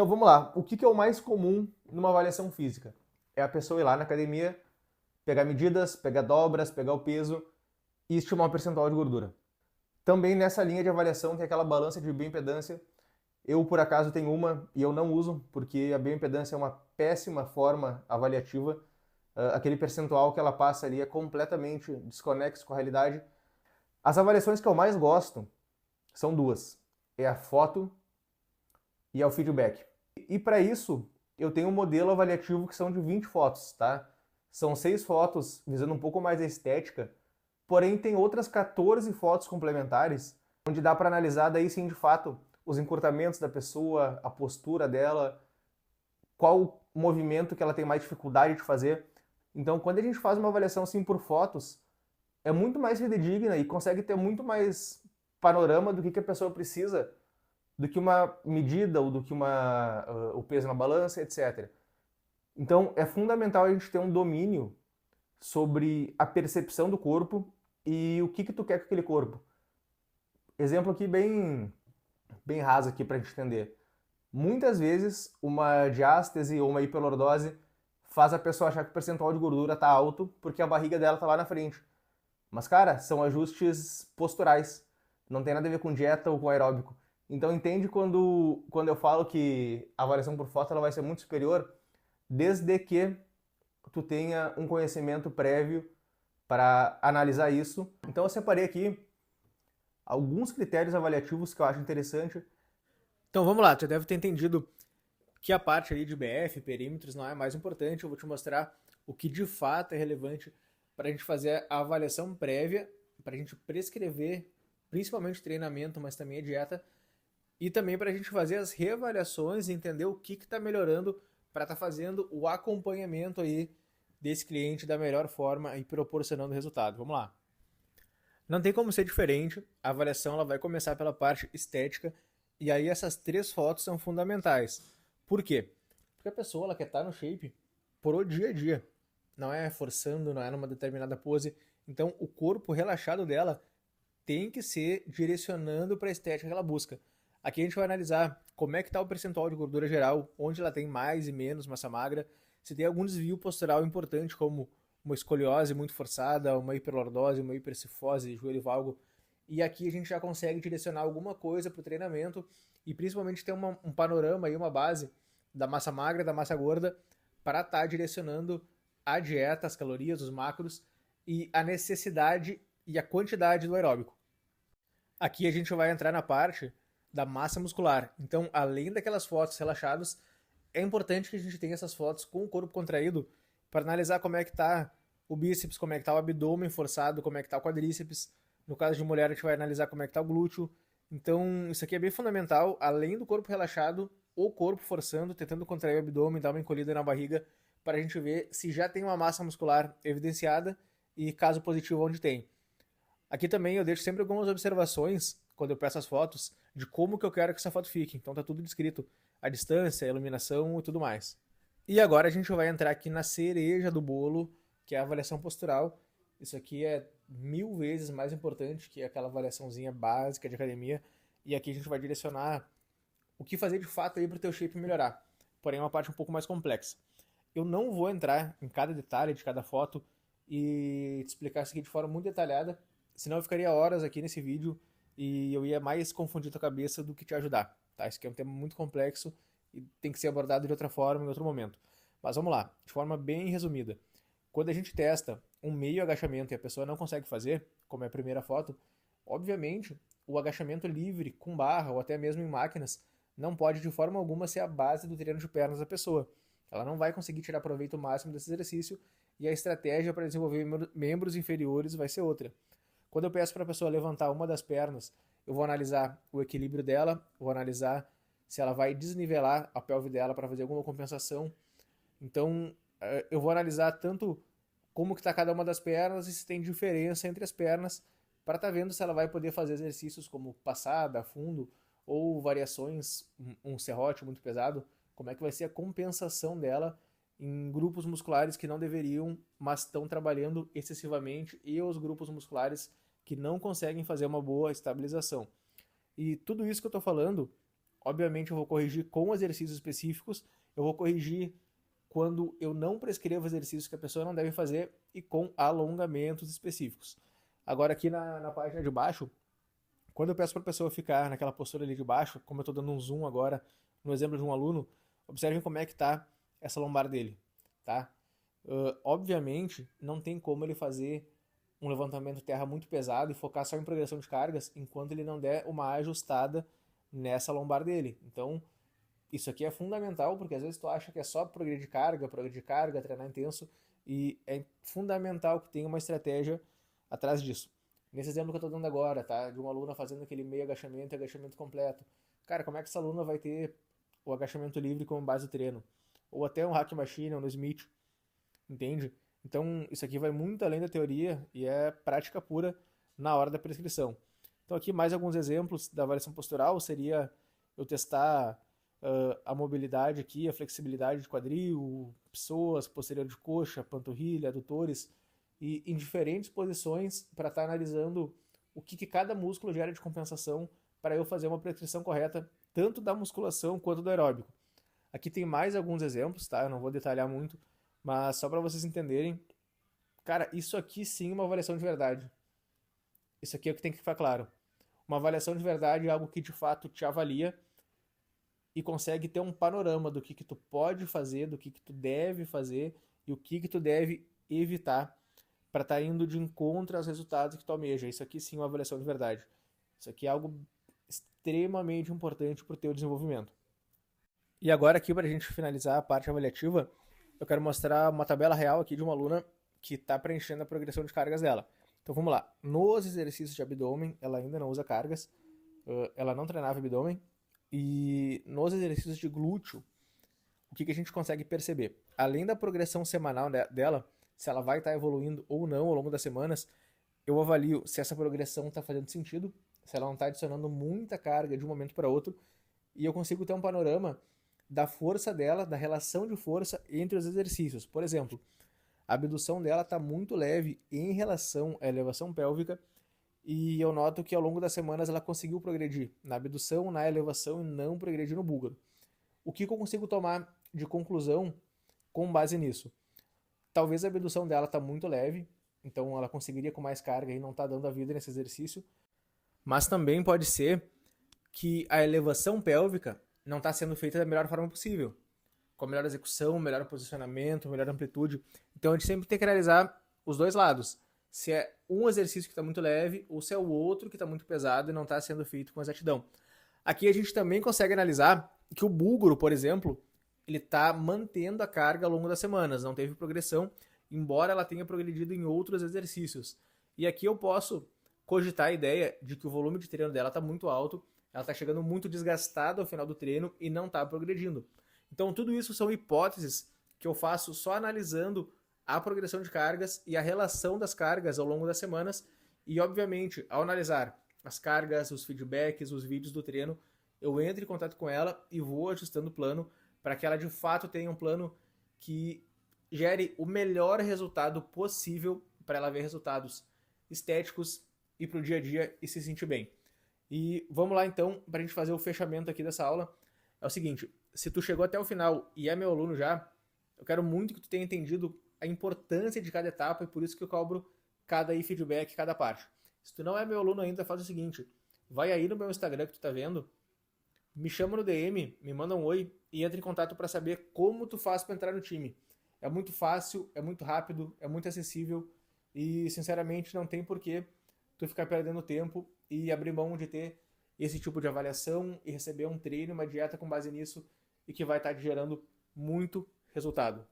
Então vamos lá. O que é o mais comum numa avaliação física? É a pessoa ir lá na academia, pegar medidas, pegar dobras, pegar o peso e estimar o percentual de gordura. Também nessa linha de avaliação tem aquela balança de bioimpedância. Eu, por acaso, tenho uma e eu não uso, porque a bioimpedância é uma péssima forma avaliativa. Aquele percentual que ela passa ali é completamente desconexo com a realidade. As avaliações que eu mais gosto são duas. É a foto e é o feedback. E para isso, eu tenho um modelo avaliativo que são de 20 fotos, tá? São 6 fotos visando um pouco mais a estética, porém tem outras 14 fotos complementares, onde dá para analisar daí sim de fato os encurtamentos da pessoa, a postura dela, qual movimento que ela tem mais dificuldade de fazer. Então, quando a gente faz uma avaliação assim por fotos, é muito mais fidedigna e consegue ter muito mais panorama do que a pessoa precisa do que uma medida ou do que o peso na balança, etc. Então, é fundamental a gente ter um domínio sobre a percepção do corpo e o que tu quer com aquele corpo. Exemplo aqui bem raso aqui para a gente entender. Muitas vezes, uma diástase ou uma hiperlordose faz a pessoa achar que o percentual de gordura está alto porque a barriga dela está lá na frente. Mas, cara, são ajustes posturais. Não tem nada a ver com dieta ou com aeróbico. Então, entende quando eu falo que a avaliação por foto ela vai ser muito superior, desde que tu tenha um conhecimento prévio para analisar isso. Então, eu separei aqui alguns critérios avaliativos que eu acho interessante. Então vamos lá, tu deve ter entendido que a parte ali de BF, perímetros, não é mais importante. Eu vou te mostrar o que de fato é relevante para a gente fazer a avaliação prévia, para a gente prescrever, principalmente treinamento, mas também a dieta, e também para a gente fazer as reavaliações e entender o que está melhorando para estar fazendo o acompanhamento aí desse cliente da melhor forma e proporcionando resultado. Vamos lá. Não tem como ser diferente, a avaliação ela vai começar pela parte estética, e aí essas 3 fotos são fundamentais. Por quê? Porque a pessoa ela quer estar no shape pro dia a dia, não é forçando, não é numa determinada pose. Então o corpo relaxado dela tem que ser direcionando para a estética que ela busca. Aqui a gente vai analisar como é que está o percentual de gordura geral, onde ela tem mais e menos massa magra, se tem algum desvio postural importante, como uma escoliose muito forçada, uma hiperlordose, uma hipercifose, joelho valgo. E aqui a gente já consegue direcionar alguma coisa para o treinamento e principalmente ter um panorama e uma base da massa magra, da massa gorda, para estar direcionando a dieta, as calorias, os macros e a necessidade e a quantidade do aeróbico. Aqui a gente vai entrar na parte da massa muscular. Então, além daquelas fotos relaxadas, é importante que a gente tenha essas fotos com o corpo contraído para analisar como é que está o bíceps, como é que está o abdômen forçado, como é que está o quadríceps. No caso de mulher, a gente vai analisar como é que está o glúteo. Então, isso aqui é bem fundamental, além do corpo relaxado, o corpo forçando, tentando contrair o abdômen, dar uma encolhida na barriga, para a gente ver se já tem uma massa muscular evidenciada e, caso positivo, onde tem. Aqui também eu deixo sempre algumas observações, quando eu peço as fotos, de como que eu quero que essa foto fique. Então tá tudo descrito, a distância, a iluminação e tudo mais. E agora a gente vai entrar aqui na cereja do bolo, que é a avaliação postural. Isso aqui é 1000 vezes mais importante que aquela avaliaçãozinha básica de academia. E aqui a gente vai direcionar o que fazer de fato aí para o teu shape melhorar. Porém é uma parte um pouco mais complexa. Eu não vou entrar em cada detalhe de cada foto e te explicar isso aqui de forma muito detalhada, senão eu ficaria horas aqui nesse vídeo e eu ia mais confundir tua cabeça do que te ajudar, tá? Isso aqui é um tema muito complexo e tem que ser abordado de outra forma em outro momento. Mas vamos lá, de forma bem resumida. Quando a gente testa um meio agachamento e a pessoa não consegue fazer, como é a primeira foto, obviamente o agachamento livre com barra ou até mesmo em máquinas não pode de forma alguma ser a base do treino de pernas da pessoa. Ela não vai conseguir tirar proveito máximo desse exercício e a estratégia para desenvolver membros inferiores vai ser outra. Quando eu peço para a pessoa levantar uma das pernas, eu vou analisar o equilíbrio dela, vou analisar se ela vai desnivelar a pelve dela para fazer alguma compensação. Então, eu vou analisar tanto como que está cada uma das pernas e se tem diferença entre as pernas para estar vendo se ela vai poder fazer exercícios como passada, fundo ou variações, um serrote muito pesado, como é que vai ser a compensação dela em grupos musculares que não deveriam, mas estão trabalhando excessivamente, e os grupos musculares que não conseguem fazer uma boa estabilização. E tudo isso que eu estou falando Obviamente eu vou corrigir com exercícios específicos, eu vou corrigir quando eu não prescrevo exercícios que a pessoa não deve fazer e com alongamentos específicos. Agora aqui na página de baixo, quando eu peço para a pessoa ficar naquela postura ali de baixo, como eu estou dando um zoom agora no exemplo de um aluno, observem como é que está essa lombar dele, tá? Obviamente, não tem como ele fazer um levantamento terra muito pesado e focar só em progressão de cargas enquanto ele não der uma ajustada nessa lombar dele. Então, isso aqui é fundamental, porque às vezes tu acha que é só progredir carga, treinar intenso, e é fundamental que tenha uma estratégia atrás disso. Nesse exemplo que eu estou dando agora, tá? De uma aluna fazendo aquele meio agachamento e agachamento completo. Cara, como é que essa aluna vai ter o agachamento livre como base do treino? Ou até um hack machine ou no Smith, entende? Então, isso aqui vai muito além da teoria e é prática pura na hora da prescrição. Então, aqui mais alguns exemplos da avaliação postural seria eu testar a mobilidade aqui, a flexibilidade de quadril, psoas, posterior de coxa, panturrilha, adutores, e em diferentes posições para estar analisando o que cada músculo gera de compensação para eu fazer uma prescrição correta, tanto da musculação quanto do aeróbico. Aqui tem mais alguns exemplos, tá? Eu não vou detalhar muito, mas só para vocês entenderem, cara, isso aqui sim é uma avaliação de verdade. Isso aqui é o que tem que ficar claro. Uma avaliação de verdade é algo que de fato te avalia e consegue ter um panorama do que tu pode fazer, do que tu deve fazer e o que tu deve evitar para estar indo de encontro aos resultados que tu almeja. Isso aqui sim é uma avaliação de verdade. Isso aqui é algo extremamente importante para o teu desenvolvimento. E agora aqui, para a gente finalizar a parte avaliativa, eu quero mostrar uma tabela real aqui de uma aluna que está preenchendo a progressão de cargas dela. Então vamos lá. Nos exercícios de abdômen, ela ainda não usa cargas, ela não treinava abdômen, e nos exercícios de glúteo, o que a gente consegue perceber? Além da progressão semanal dela, se ela vai estar evoluindo ou não ao longo das semanas, eu avalio se essa progressão está fazendo sentido, se ela não está adicionando muita carga de um momento para outro, e eu consigo ter um panorama da força dela, da relação de força entre os exercícios. Por exemplo, a abdução dela está muito leve em relação à elevação pélvica, e eu noto que ao longo das semanas ela conseguiu progredir na abdução, na elevação e não progredir no búlgaro. O que eu consigo tomar de conclusão com base nisso? Talvez a abdução dela está muito leve, então ela conseguiria com mais carga e não está dando a vida nesse exercício, mas também pode ser que a elevação pélvica não está sendo feita da melhor forma possível, com a melhor execução, melhor posicionamento, melhor amplitude. Então a gente sempre tem que analisar os dois lados. Se é um exercício que está muito leve ou se é o outro que está muito pesado e não está sendo feito com exatidão. Aqui a gente também consegue analisar que o búlgaro, por exemplo, ele está mantendo a carga ao longo das semanas, não teve progressão, embora ela tenha progredido em outros exercícios. E aqui eu posso cogitar a ideia de que o volume de treino dela está muito alto, ela está chegando muito desgastada ao final do treino e não está progredindo. Então tudo isso são hipóteses que eu faço só analisando a progressão de cargas e a relação das cargas ao longo das semanas e, obviamente, ao analisar as cargas, os feedbacks, os vídeos do treino, eu entro em contato com ela e vou ajustando o plano para que ela de fato tenha um plano que gere o melhor resultado possível para ela ver resultados estéticos e para o dia a dia e se sentir bem. E vamos lá então para a gente fazer o fechamento aqui dessa aula. É o seguinte, se tu chegou até o final e é meu aluno já, eu quero muito que tu tenha entendido a importância de cada etapa e por isso que eu cobro cada feedback, cada parte. Se tu não é meu aluno ainda, faz o seguinte, vai aí no meu Instagram que tu tá vendo, me chama no DM, me manda um oi e entra em contato para saber como tu faz para entrar no time. É muito fácil, é muito rápido, é muito acessível e, sinceramente, não tem porquê tu ficar perdendo tempo e abrir mão de ter esse tipo de avaliação e receber um treino, uma dieta com base nisso e que vai estar te gerando muito resultado.